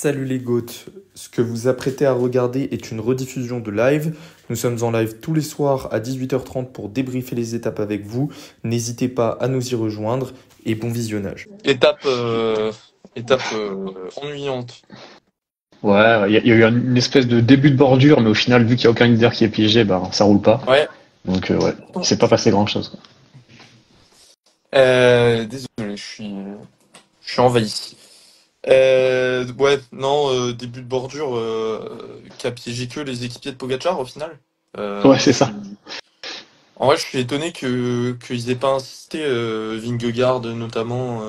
Salut les goths, ce que vous apprêtez à regarder est une rediffusion de live. Nous sommes en live tous les soirs à 18h30 pour débriefer les étapes avec vous. N'hésitez pas à nous y rejoindre et bon visionnage. Étape ennuyante. Ouais, il y a eu une espèce de début de bordure, mais au final, vu qu'il n'y a aucun leader qui est piégé, bah, ça roule pas. Ouais. Donc, ouais, il s'est pas passé grand-chose, quoi. Désolé, je suis envahi. Ouais, non, début de bordure qui a piégé que les équipiers de Pogacar au final. Ouais, c'est ça. En vrai, je suis étonné qu'ils aient pas insisté, Vingegaard notamment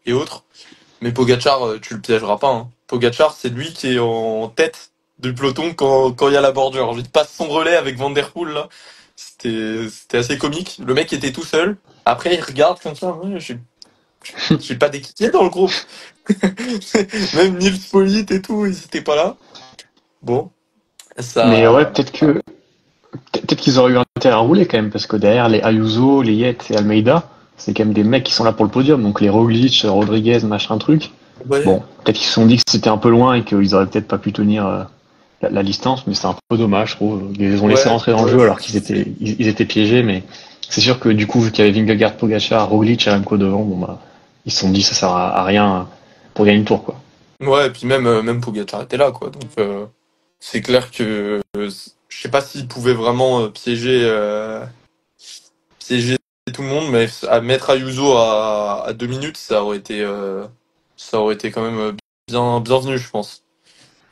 et autres. Mais Pogacar, tu le piégeras pas. Hein. Pogacar, c'est lui qui est en tête du peloton quand il y a la bordure. Il passe son relais avec Van Der Poel là. C'était assez comique. Le mec était tout seul. Après, il regarde comme ça. Ouais, je suis pas d'équipier dans le groupe. Même Nils Politt et tout, ils étaient pas là. Bon, Mais ouais, ça. peut-être qu'ils auraient eu intérêt à rouler quand même, parce que derrière, les Ayuso, les Yates et Almeida, c'est quand même des mecs qui sont là pour le podium. Donc, les Roglic, Rodriguez, machin truc. Ouais, Bon, peut-être qu'ils se sont dit que c'était un peu loin et qu'ils auraient peut-être pas pu tenir la distance, mais c'est un peu dommage, je trouve. Ils les ont laissé ouais, rentrer dans le ouais. jeu alors ils étaient piégés, mais c'est sûr que du coup, vu qu'il y avait Vingegaard, Pogacar, Roglic et Remco devant, bon bah, ils se sont dit ça sert à rien pour gagner le tour, quoi. Ouais, et puis même Pogacar était là, quoi. Donc, c'est clair que je sais pas s'il pouvait vraiment piéger tout le monde, mais à mettre Ayuso à 2 minutes, ça aurait été quand même bienvenu, je pense.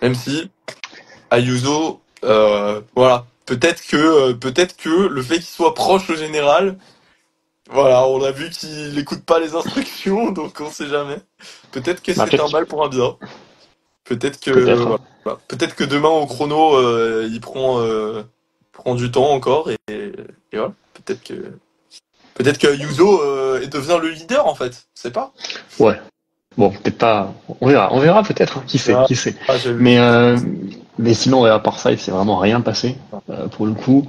Même si Ayuso, voilà, peut-être que le fait qu'il soit proche au général, voilà, on a vu qu'il écoute pas les instructions, donc on sait jamais. Peut-être que Bah, c'est un mal pour un bien. Peut-être que peut-être. voilà. Peut-être que demain au chrono, prend du temps encore et voilà. Peut-être que Ayuso devient le leader en fait. Je sais pas. Ouais. Bon, peut-être pas. On verra peut-être. Hein, Ah, qui sait. ah, j'ai vu. Mais mais sinon, ouais, à part ça, il s'est vraiment rien passé pour le coup.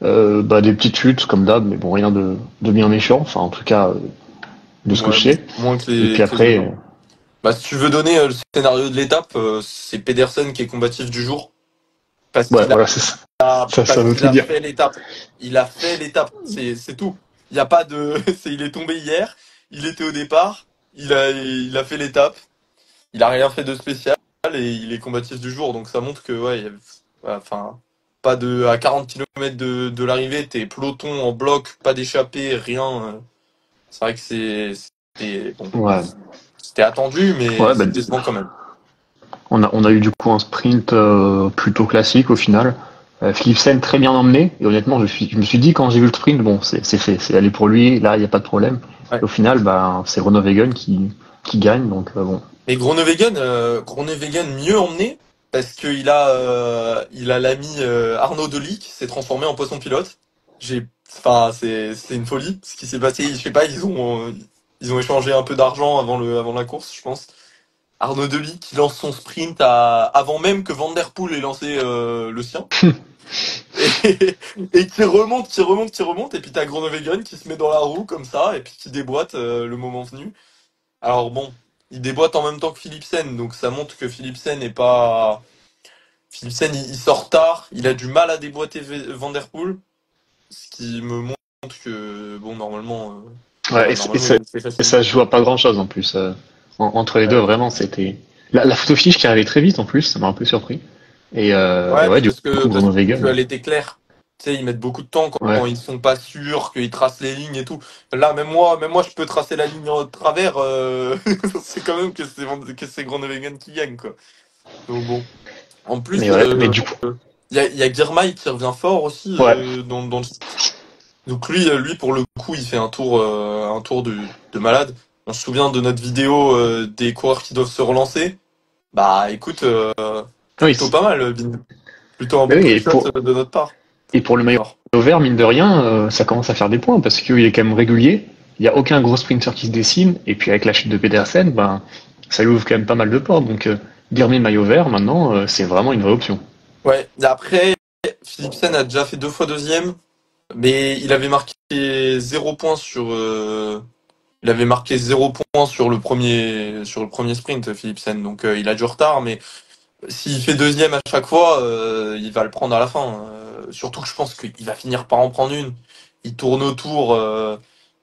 Bah, des petites chutes comme d'hab, mais bon, rien de bien méchant. Enfin, en tout cas, de ce que Ouais, je sais. moins Et puis que les après, autres. Bah, si tu veux donner le scénario de l'étape, c'est Pedersen qui est combatif du jour parce ouais, qu'il voilà, c'est ça. Ça parce veut qu'il tout a dire. fait l'étape. Il a fait l'étape. C'est tout. Il y a pas de. Il est tombé hier. Il était au départ. Il a fait l'étape. Il a rien fait de spécial et il est combatif du jour. Donc ça montre que ouais, enfin, pas de à 40 km de l'arrivée, t'es peloton en bloc, pas d'échappée, rien. C'est vrai que c'était bon, Ouais. c'était attendu, mais Ouais, bah, c'est décevant quand même. on a eu du coup un sprint plutôt classique au final. Philipsen très bien emmené. Et honnêtement, je me suis dit quand j'ai vu le sprint, bon, c'est fait, c'est allé pour lui. Là, il n'y a pas de problème. Ouais. Et au final, bah, c'est Groenewegen qui gagne. Donc bon. Mais Groenewegen mieux emmené parce que il a l'ami Arnaud Delis qui s'est transformé en poisson pilote. Enfin, c'est une folie ce qui s'est passé. Je sais pas, ils ont échangé un peu d'argent avant la course, je pense. Arnaud Delis qui lance son sprint avant même que Van Der Poel ait lancé le sien. Et, et qui remonte, et puis t'as Groenewegen qui se met dans la roue comme ça, et puis qui déboîte le moment venu. Alors bon, il déboîte en même temps que Philipsen, donc ça montre que Philipsen n'est pas... Philipsen, il sort tard, il a du mal à déboîter Van Der Poel, ce qui me montre que, bon, normalement, Ouais, normalement c'est et facile. ça se joue à pas grand chose en plus. Entre les deux, Ouais. vraiment, c'était. La photo finish qui arrivait très vite en plus, ça m'a un peu surpris. Et Ouais, ouais, mais du coup, parce Groenewegen. qu'elle était claire. Tu sais, ils mettent beaucoup de temps Ouais. quand ils sont pas sûrs, qu'ils tracent les lignes et tout. Là, même moi, je peux tracer la ligne en travers. C'est quand même que c'est Groenewegen qui gagne, quoi. Donc bon. En plus, Mais ouais, mais du coup, il y a Girmay qui revient fort aussi ouais. dans le... Donc lui, pour le coup, il fait un tour de malade. On se souvient de notre vidéo des coureurs qui doivent se relancer. Bah, écoute, Oui, plutôt pas mal, plutôt un mais bon oui, pré-shot de notre part. et pour le maillot Fort. vert, mine de rien, ça commence à faire des points parce qu'il est quand même régulier. Il y a aucun gros sprinter qui se dessine. Et puis avec la chute de Pedersen, ben, ça lui ouvre quand même pas mal de portes. Donc, Girmay maillot vert, maintenant, c'est vraiment une vraie option. Ouais, et après, Philipsen a déjà fait 2 fois deuxième, mais il avait marqué 0 points Il avait marqué 0 point sur le premier sprint, Philipsen. Donc il a du retard, mais s'il fait deuxième à chaque fois, il va le prendre à la fin. Surtout que je pense qu'il va finir par en prendre une. Il tourne autour.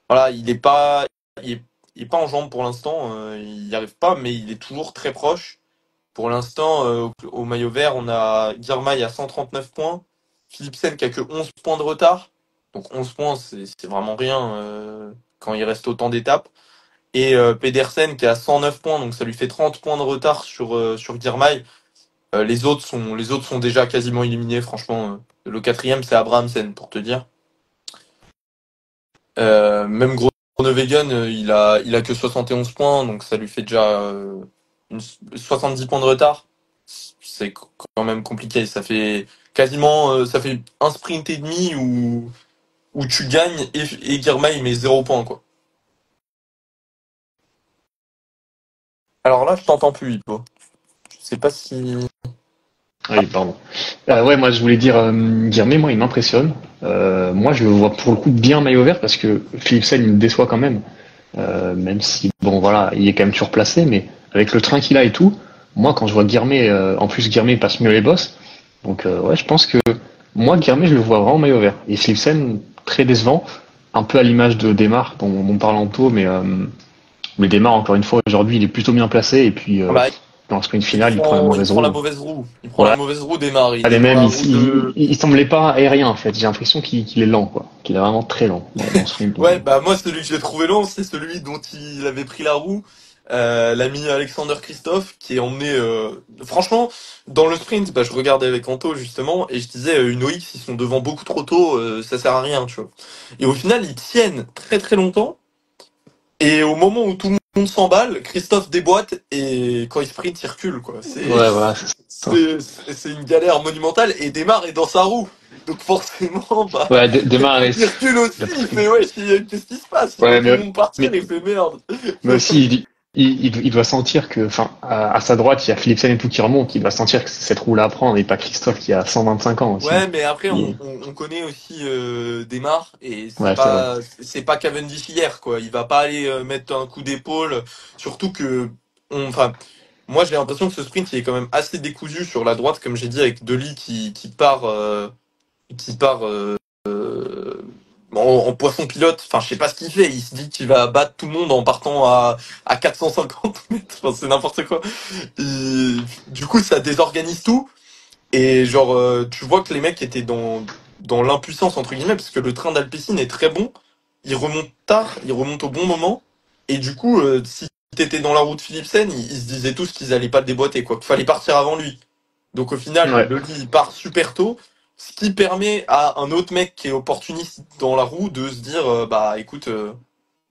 Voilà, il est, il est pas en jambes pour l'instant. Il n'y arrive pas, mais il est toujours très proche. Pour l'instant, au maillot vert, on a Girmay à 139 points. Philipsen qui a que 11 points de retard. Donc 11 points, c'est vraiment rien quand il reste autant d'étapes. Et Pedersen qui a 109 points, donc ça lui fait 30 points de retard sur Girmay. Les autres sont déjà quasiment éliminés, franchement. Le quatrième, c'est Abrahamsen, pour te dire. Même Groenewegen, il a que 71 points, donc ça lui fait déjà 70 points de retard. C'est quand même compliqué. Ça fait quasiment, ça fait un sprint et demi où tu gagnes et Girmay met 0 points, quoi. Alors là, je t'entends plus, Hippo. Je sais pas si. Oui, pardon. Ouais, moi je voulais dire, Guilherme, moi il m'impressionne. Moi je le vois pour le coup bien maillot vert parce que Philipsen il me déçoit quand même. Même si bon voilà, il est quand même toujours placé, mais avec le train qu'il a et tout, moi quand je vois Guilherme, en plus Guilherme passe mieux les bosses, donc ouais je pense que moi Guilherme je le vois vraiment maillot vert. Et Philipsen très décevant, un peu à l'image de Desmar dont on parle en tôt, mais Desmar encore une fois aujourd'hui il est plutôt bien placé et puis Ah bah, dans le sprint final il prend la mauvaise la roue. mauvaise roue. Il prend la Ouais. mauvaise roue, démarre. Il Allez, est dans même, la roue de. il semblait pas aérien, en fait. J'ai l'impression qu'il est lent, quoi. Qu'il est vraiment très lent dans ce sprint. Ouais, bah moi celui que j'ai trouvé lent, c'est celui dont il avait pris la roue, l'ami Alexander Christophe, qui est emmené. Franchement, dans le sprint, bah je regardais avec Anto justement et je disais une OX ils sont devant beaucoup trop tôt, ça sert à rien, tu vois. Et au final ils tiennent très très longtemps et au moment où tout le monde s'emballe, Christophe déboîte et quand il sprint il recule quoi. Ouais, voilà, c'est ça. C'est une galère monumentale et Démarre est dans sa roue. Donc forcément, bah, Ouais, Demar, il recule aussi, il a il pris. fait ouais, qu'est-ce qui se passe? Il voit Ouais, tout le monde partir, mais, il fait merde. mais aussi, il doit sentir que, enfin, à sa droite, il y a Philipsen et tout qui remonte. Il doit sentir que c'est cette roue-là à prendre et pas Christophe qui a 125 ans aussi. Ouais, mais après Il- on connaît aussi Démarre et Ouais, c'est vrai. c'est pas Cavendish hier quoi. Il va pas aller mettre un coup d'épaule, surtout que enfin moi j'ai l'impression que ce sprint il est quand même assez décousu sur la droite comme j'ai dit avec Deli qui part en poisson pilote. Enfin, je sais pas ce qu'il fait. Il se dit qu'il va battre tout le monde en partant à 450 mètres. Enfin, c'est n'importe quoi. Du coup, ça désorganise tout. Et genre, tu vois que les mecs étaient dans l'impuissance, entre guillemets, parce que le train d'Alpecin est très bon. Il remonte tard, il remonte au bon moment. Et du coup, si t'étais dans la route Philipsen, ils se disaient tous qu'ils allaient pas le déboîter, quoi. Qu'il fallait partir avant lui. Donc au final, Ouais. le lit il part super tôt, ce qui permet à un autre mec qui est opportuniste dans la roue de se dire bah écoute,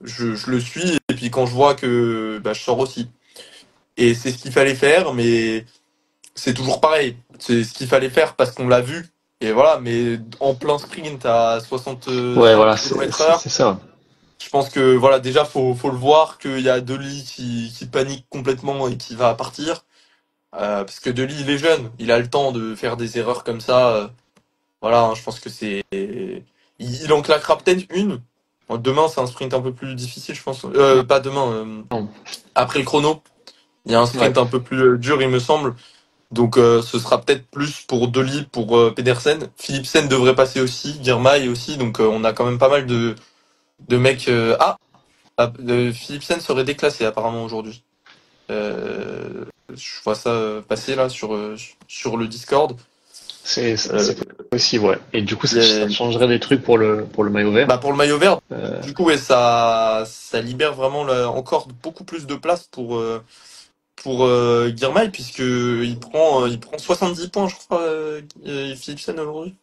je le suis et puis quand je vois que bah, je sors aussi. Et c'est ce qu'il fallait faire, mais c'est toujours pareil. C'est ce qu'il fallait faire parce qu'on l'a vu. Et voilà, mais en plein sprint à Ouais, 65 voilà, km/h, c'est ça. je pense que voilà, déjà faut le voir qu'il y a Deli qui panique complètement et qui va partir. Parce que Deli, il est jeune, il a le temps de faire des erreurs comme ça. Voilà, hein, je pense que il en claquera peut-être une. Bon, demain, c'est un sprint un peu plus difficile, je pense. Pas demain, Non. après le chrono. Il y a un Ouais. sprint un peu plus dur, il me semble. Donc, ce sera peut-être plus pour Deli, pour Pedersen. Philipsen devrait passer aussi, Girmay aussi. Donc, on a quand même pas mal de mecs. Philipsen serait déclassé apparemment aujourd'hui. Je vois ça passer là sur le Discord. C'est Euh, possible, ouais. Et du coup, il y ça a- changerait des trucs pour le maillot vert. Bah pour le maillot vert, Euh, du coup, ouais, ça libère vraiment encore beaucoup plus de place pour Girmay, puisque il prend 70 points, je crois, Philipsen aujourd'hui.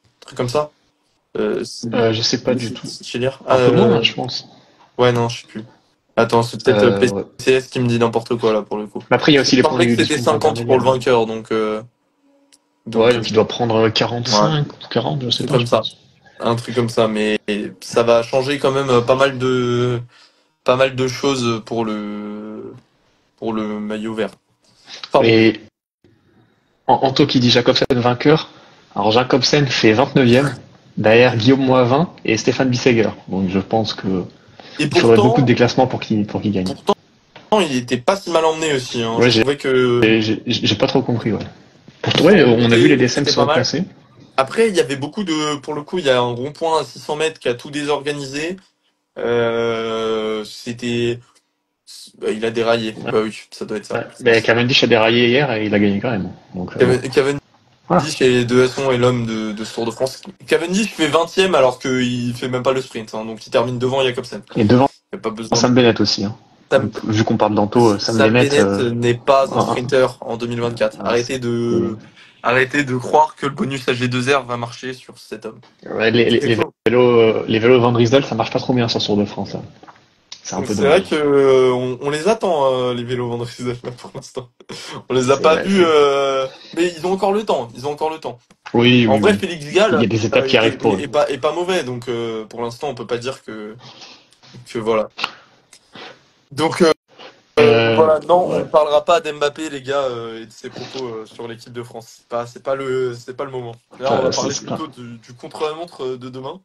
Un truc comme ça. C'est je sais pas du tout. chez lire. Un peu moins, hein, je pense. Ouais, non, je sais plus. Attends, c'est peut-être Ouais. PCS qui me dit n'importe quoi là pour le coup. Mais après, il y a Il aussi me les points semblait que du c'était sprint 50 pour intermédiaire. le vainqueur, Ouais, donc donc il doit prendre ouais, 45 ou 40, je sais c'est pas, comme je ça. pense. Un truc comme ça, mais ça va changer quand même pas mal de choses pour le maillot vert. Pardon. Et Anto qui dit Jacobsen vainqueur. Alors Jacobsen fait 29e, derrière Guillaume Moivin et Stéphane Bissegger. Donc je pense que Et Il faudrait beaucoup de pourtant, déclassements pour qu'il gagne. il était pas si mal emmené aussi. Hein. Ouais, Je trouvais que j'ai pas trop compris, ouais. je Ouais, trouvais qu'il on a vu les était, DSM c'était se pas mal. replacer. Après, il y avait beaucoup de, pour le coup, il y a un rond-point à 600 mètres qui a tout désorganisé. C'était, il a déraillé. Ouais. Bah oui, ça doit être ça. Ouais. Mais Cavendish a déraillé hier et il a gagné quand même. Donc, bon. Voilà. Cavendish est de toute façon est l'homme de ce Tour de France. Cavendish fait 20e alors qu'il fait même pas le sprint, hein, donc il termine devant Jacobsen. Et devant Il n'y a pas besoin. Sam Bennett aussi. Hein. Sam, Vu qu'on parle d'Anto, Sam Sam Bennett. Bennett n'est pas un Ah, sprinter en 2024. ah, Arrêtez de croire que le bonus AG2R va marcher sur cet homme. ouais, C'est faux. les vélos Van Rysdale, ça marche pas trop bien sur Tour de France. Là. C'est un peu C'est vrai dommage. que on les attend les vélos Van Rysdale là pour l'instant. On les a C'est pas vrai, vus, mais ils ont encore le temps. Ils ont encore le temps. Oui, En oui, vrai, oui. Félix Il y Gall a des étapes qui arrivent pour eux. est pas mauvais, donc pour l'instant, on peut pas dire que voilà. Donc voilà, non, on Ouais. ne parlera pas d'Mbappé, les gars, et de ses propos sur l'équipe de France. C'est pas le moment. Là, on va parler plutôt du contre-la-montre de demain.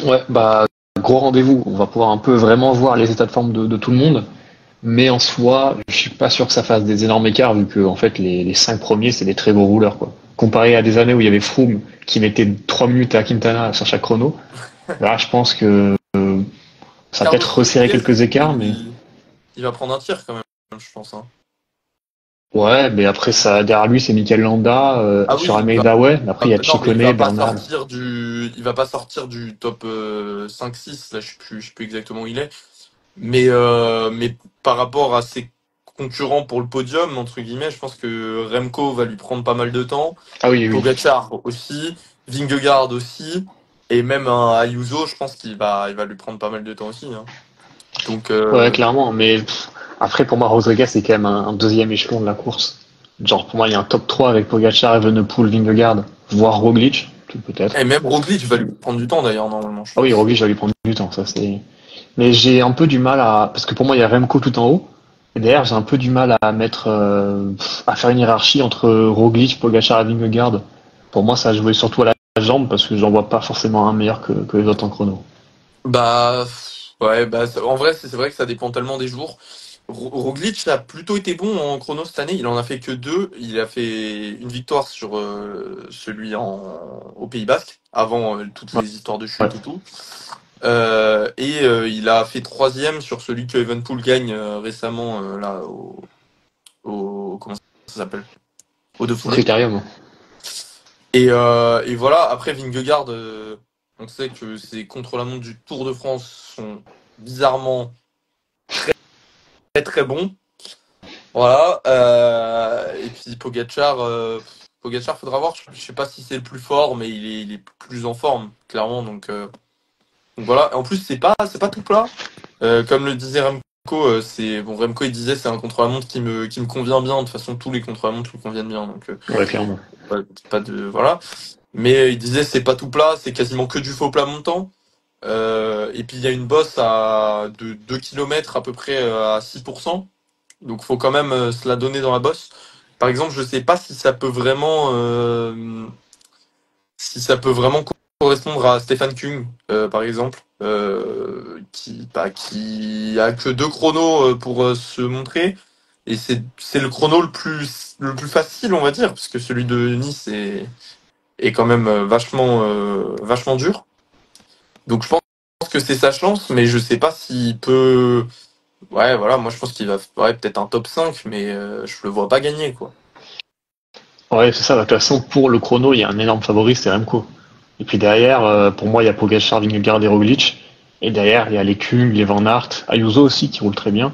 Ouais, bah, gros rendez-vous. On va pouvoir un peu vraiment voir les états de forme de tout le monde. Mais en soi, je suis pas sûr que ça fasse des énormes écarts vu que en fait les 5 premiers c'est des très gros rouleurs quoi. Comparé à des années où il y avait Froome qui mettait 3 minutes à Quintana sur chaque chrono, là je pense que ça va Carlos peut-être resserrer Rodriguez, quelques écarts, mais il va prendre un tir quand même, je pense. Hein. ouais, mais après ça derrière lui c'est Mikel Landa, Ah sur oui, Almeida ouais, mais après il y a non, mais Ciccone, Bernal. il va pas sortir du top 5-6. Là, je sais plus exactement où il est. Mais par rapport à ses concurrents pour le podium, entre guillemets, je pense que Remco va lui prendre pas mal de temps. Ah oui, oui. Pogacar aussi, Vingegaard aussi, et même un Ayuso, je pense il va lui prendre pas mal de temps aussi. Hein. Donc, Ouais, clairement, mais après pour moi Rodriguez c'est quand même un deuxième échelon de la course. Genre pour moi il y a un top 3 avec Pogacar, Evenepoel, Vingegaard, voire Roglic, peut-être. et même Roglic va lui prendre du temps d'ailleurs, normalement, je Ah oui, pense. Roglic, je vais lui prendre du temps, ça c'est. Mais j'ai un peu du mal à, parce que pour moi il y a Remco tout en haut, et d'ailleurs j'ai un peu du mal à mettre, à faire une hiérarchie entre Roglic, Pogacar et Vingegaard. Pour moi ça a joué surtout à la jambe parce que j'en vois pas forcément un meilleur que les autres en chrono. Bah, ouais, bah, en vrai, c'est vrai que ça dépend tellement des jours. Roglic a plutôt été bon en chrono cette année. Il en a fait que deux. Il a fait une victoire sur celui au Pays Basque, avant toutes Ouais, les histoires de ouais. chute et tout. Il a fait troisième sur celui que Evenepoel gagne récemment là comment ça s'appelle? Au Au Dauphiné. critérium. Et voilà. Après Vingegaard, on sait que ses contre-la-montre du Tour de France sont bizarrement très très bons. Voilà. Et puis Pogacar, faudra voir. Je sais pas si c'est le plus fort, mais il est plus en forme, clairement. Donc voilà. Et en plus, c'est pas tout plat. Comme le disait Remco, Remco il disait c'est un contre-la-montre qui me convient bien. De toute façon, tous les contre-la-montre me conviennent bien. Donc Ouais, clairement. pas de voilà. Mais il disait c'est pas tout plat, c'est quasiment que du faux plat montant. Et puis il y a une bosse de 2 km à peu près à 6%. Donc faut quand même se la donner dans la bosse. Par exemple, je sais pas si ça peut vraiment correspondre à Stefan Kung, par exemple, qui a que 2 chronos pour se montrer. Et c'est le chrono le plus facile, on va dire, parce que celui de Nice est quand même vachement dur. Donc je pense que c'est sa chance, mais je sais pas s'il peut. Ouais, voilà, moi je pense qu'il va peut-être un top 5, mais je le vois pas gagner, quoi. Ouais, c'est ça. De toute façon, pour le chrono, il y a un énorme favori, c'est Remco. Et puis derrière, pour moi, il y a Pogacar, Vingegaard et Roglic. Et derrière, il y a les Kung, les Van Aert, Ayuso aussi qui roule très bien.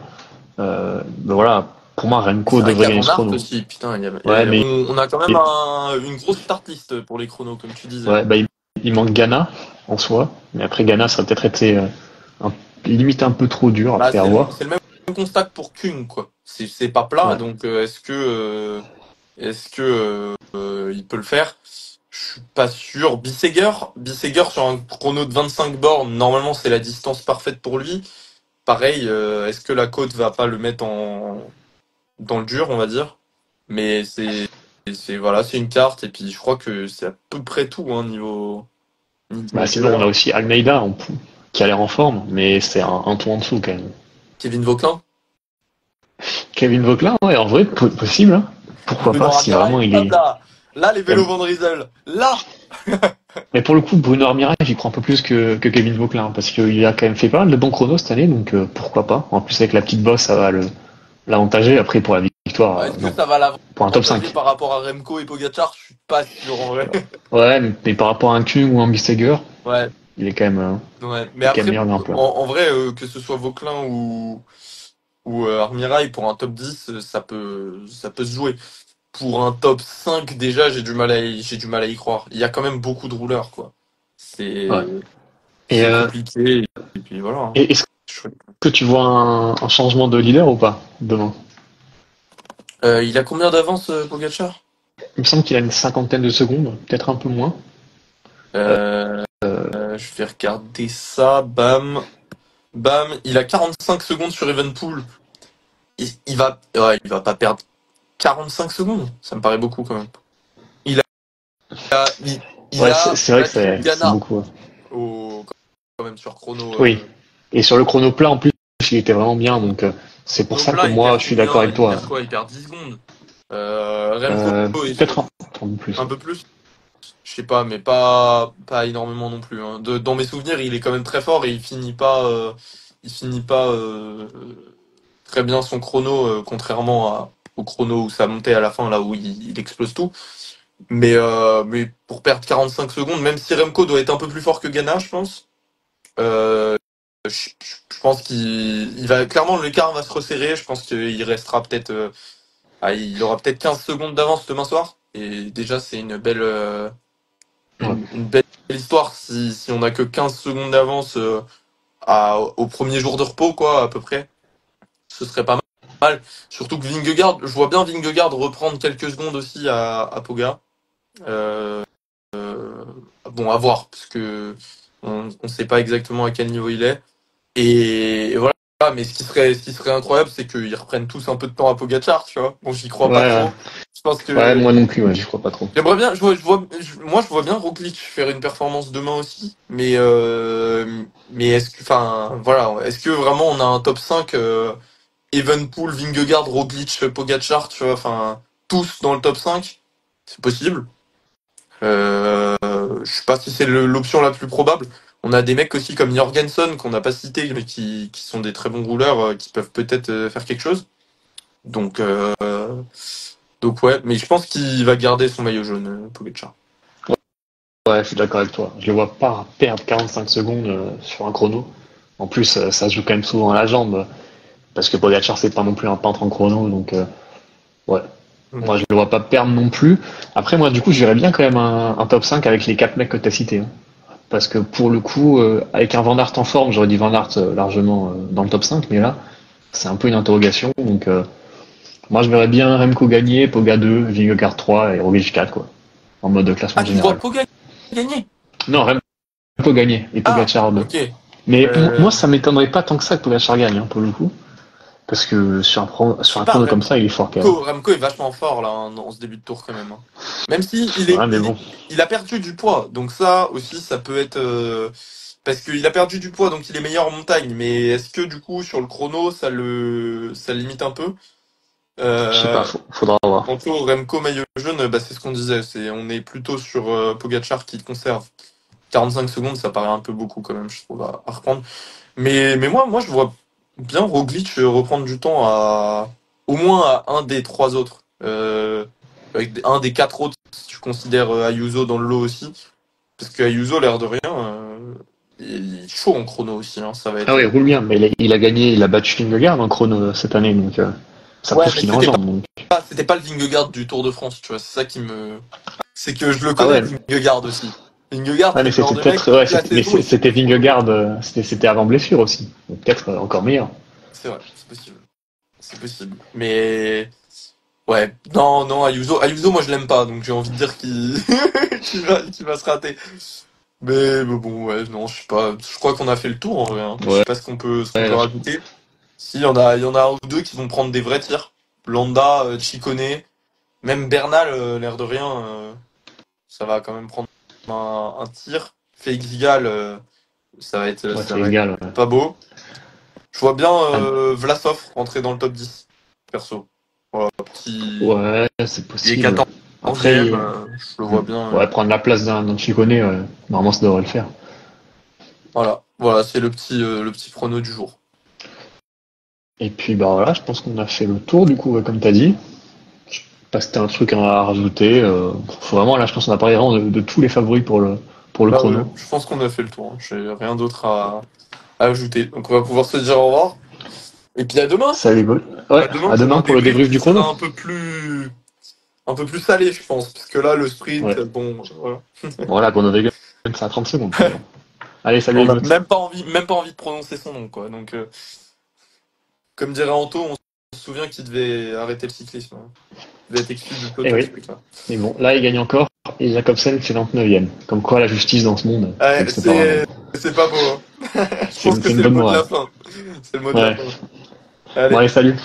Ben voilà, pour moi, Remco C'est vrai qu'il y devrait a gagner Van ce Aert chrono. aussi, putain, Ouais, mais on a quand même une grosse start list pour les chronos, comme tu disais. ouais, bah, il manque Ghana en soi. Mais après, Ghana, ça a peut-être été un- limite un peu trop dur Bah, après à voir. c'est le même constat que pour Kung, quoi. C'est pas plat, Ouais. donc est-ce que il peut le faire? Je suis pas sûr. Bissegger sur un chrono de 25 bornes, normalement c'est la distance parfaite pour lui. Pareil, est-ce que la côte va pas le mettre dans le dur, on va dire? Mais voilà, c'est une carte et puis je crois que c'est à peu près tout hein, niveau Bah, sinon, on a vainqueur. aussi Almeida qui a l'air en forme, mais c'est un ton en dessous quand même. Kevin Vauquelin, Kevin Vauquelin, ouais, en vrai, possible, hein. Pourquoi Bruno pas, si vraiment Armirail, il hop est. là, là les vélos Van Driesel, là. Mais pour le coup, Bruno Armirail, j'y crois un peu plus que Kevin Vauquelin, parce qu'il a quand même fait pas mal de bons chronos cette année, donc pourquoi pas. En plus, avec la petite bosse, ça va l'avantager. Après, pour la victoire, Est-ce que non. ça va Pour un top l'avantager 5. par rapport à Remco et Pogacar? Je suis pas sûr en vrai. Ouais, mais par rapport à un Kung ou un Bisteger, Ouais, il est quand même, ouais. Mais il est quand même après, meilleur grimpeur. en vrai, que ce soit Vauquelin ou Armirail pour un top 10, ça peut se jouer. Pour un top 5, déjà, j'ai du mal à y croire. Il y a quand même beaucoup de rouleurs, quoi. Ouais. C'est, Et, c'est compliqué. Et puis voilà, hein. et est-ce que tu vois un changement de leader ou pas demain? Il a combien d'avance, Pogacar? Il me semble qu'il a une cinquantaine de secondes, peut-être un peu moins. Euh, je vais regarder ça. Bam. Bam. Il a 45 secondes sur Evenpool. Il va pas perdre 45 secondes. Ça me paraît beaucoup quand même. Il a, il, il Ouais, a c'est vrai que battu c'est Ghana beaucoup. Ouais. quand même sur chrono. Oui. Et sur le chrono plat, en plus, il était vraiment bien, donc c'est pour Chrono ça que plat, il moi, perd je suis d'accord combien? avec Il toi. perd quoi? Il perd 10 secondes. Remco est Peut-être sur un peu plus. un peu plus. Je sais pas, mais pas énormément non plus, hein. Dans mes souvenirs, il est quand même très fort et il finit pas très bien son chrono, contrairement au chrono où ça montait à la fin, là où il explose tout. Mais pour perdre 45 secondes, même si Remco doit être un peu plus fort que Ghana, je pense, euh, je pense qu'il va clairement l'écart va se resserrer. Je pense qu'il restera peut-être, il aura peut-être 15 secondes d'avance demain soir. Et déjà, c'est une belle, Ouais. une belle histoire si on a que 15 secondes d'avance au premier jour de repos, quoi, à peu près. Ce serait pas mal. Surtout que Vingegaard, je vois bien Vingegaard reprendre quelques secondes aussi à Poga. Euh, bon, à voir, parce que on sait pas exactement à quel niveau il est. Et voilà. Mais ce qui serait incroyable, c'est qu'ils reprennent tous un peu de temps à Pogacar, tu vois. Bon, j'y crois pas Ouais, trop. Je pense ouais, que moi non plus, ouais, je crois pas trop. j'aimerais bien, moi je vois bien Roglic faire une performance demain aussi, mais est-ce que, enfin, voilà, est-ce que vraiment on a un top 5 Evenpool, Vingegaard, Roglic, Pogacar, tu vois, enfin, tous dans le top 5? C'est possible. Je sais pas si c'est l'option la plus probable. On a des mecs aussi comme Jorgensen qu'on n'a pas cité, mais qui sont des très bons rouleurs, qui peuvent peut-être faire quelque chose. Donc, donc ouais, mais je pense qu'il va garder son maillot jaune, Pogacar. Ouais, je suis d'accord avec toi. Je le vois pas perdre 45 secondes sur un chrono. En plus, ça se joue quand même souvent à la jambe, parce que Pogacar, c'est pas non plus un peintre en chrono, donc ouais. Mm. Moi, je le vois pas perdre non plus. Après, moi, du coup, j'irais bien quand même un top 5 avec les 4 mecs que t'as cités, hein. Parce que pour le coup, avec un Van Aert en forme, j'aurais dit Van Aert largement dans le top 5, mais là, c'est un peu une interrogation. Donc, moi, je verrais bien Remco gagner, Poga 2, Vingegaard 3 et Roglic 4, quoi, en mode Ah, classement tu vois général. Pogacar gagner? Non, Remco gagner et Ah, Pogacar 2. ok. Mais Euh, moi, ça m'étonnerait pas tant que ça que Pogacar gagne, hein, pour le coup. Parce que je sur sais un pas, chrono comme ça, il est fort quand même. Remco est vachement fort là hein, dans ce début de tour quand même, hein. Même si Ouais, mais bon. il a perdu du poids, donc ça aussi ça peut être parce qu'il a perdu du poids, donc il est meilleur en montagne. Mais est-ce que du coup sur le chrono ça le limite un peu? Je sais pas, Euh, faudra voir. Tantôt Remco maillot jaune, bah c'est ce qu'on disait, on est plutôt sur Pogacar qui conserve 45 secondes, ça paraît un peu beaucoup quand même, je trouve à reprendre. Mais moi je vois bien Roglic reprendre du temps au moins à un des trois autres. Avec un des quatre autres, si tu considères Ayuso dans le lot aussi. Parce que Ayuso, l'air de rien, il est chaud en chrono aussi, hein. Ça va Ah être. ouais, il roule bien, mais il a gagné, il a battu Vingegaard en chrono cette année, donc ça Ouais, prouve mais qu'il est en jambes. Donc. c'était pas le Vingegaard du Tour de France, tu vois. C'est ça qui me. C'est que je le Ah connais, ouais, le Vingegaard aussi. Vingegaard, ouais, c'est mais le genre c'était de mec, peut-être, ouais, toute la mais saison, il fait c'était que du chrono. Vingegaard, c'était avant blessure aussi, donc peut-être encore meilleur. C'est vrai, c'est possible. C'est possible. Mais. Ouais, non, non, Ayuso, moi je l'aime pas, donc j'ai envie de dire qu'il qu'il va se rater. Mais bon, ouais, non, je sais pas. Je crois qu'on a fait le tour en vrai, hein. Je sais Ouais, pas ce qu'on peut ouais, rajouter. Si, il y en a un ou deux qui vont prendre des vrais tirs. Landa, Ciccone, même Bernal, l'air de rien, ça va quand même prendre un tir. Félix Gall, Ça va être, Ouais, ça c'est va être légal. Ouais. pas beau. Je vois bien Vlasov rentrer dans le top 10, perso. Voilà, petit... Ouais, c'est Il est possible. Après, 14e, je le vois bien. ouais, prendre la place d'un Chicone, normalement, ça devrait le faire. Voilà, c'est le petit prono du jour. Et puis, bah voilà, je pense qu'on a fait le tour, du coup, ouais, comme t'as dit. Je sais pas si t'as un truc à rajouter. Faut vraiment, là, je pense qu'on a parlé vraiment de tous les favoris pour le Bah ouais, chrono. je pense qu'on a fait le tour, hein. J'ai rien d'autre à ajouter. Donc on va pouvoir se dire au revoir. Et puis à demain. Salut, Gaulle. À Ouais, demain à pour demain un pour le débrief débrief qui du sera chrono. un peu plus salé, je pense. Parce que là, le sprint, Ouais. bon, voilà. Voilà, Groenewegen, c'est à 30 secondes. Mais bon. Allez, salut, On n'a Egot. même pas envie de prononcer son nom, quoi. Donc, comme dirait Anto, on se souvient qu'il devait arrêter le cyclisme, hein. Il devait être exclu du Et peloton, ce oui. truc-là. Mais bon, là, il gagne encore. Et Jacobsen fait 29e. Comme quoi, la justice dans ce monde, ça Ouais, n'existe pas vraiment. c'est pas beau, hein. Je C'est pense que une c'est le bonne mot de morale. la fin. C'est le mot de la Ouais. fin. Bon, Allez. allez, salut.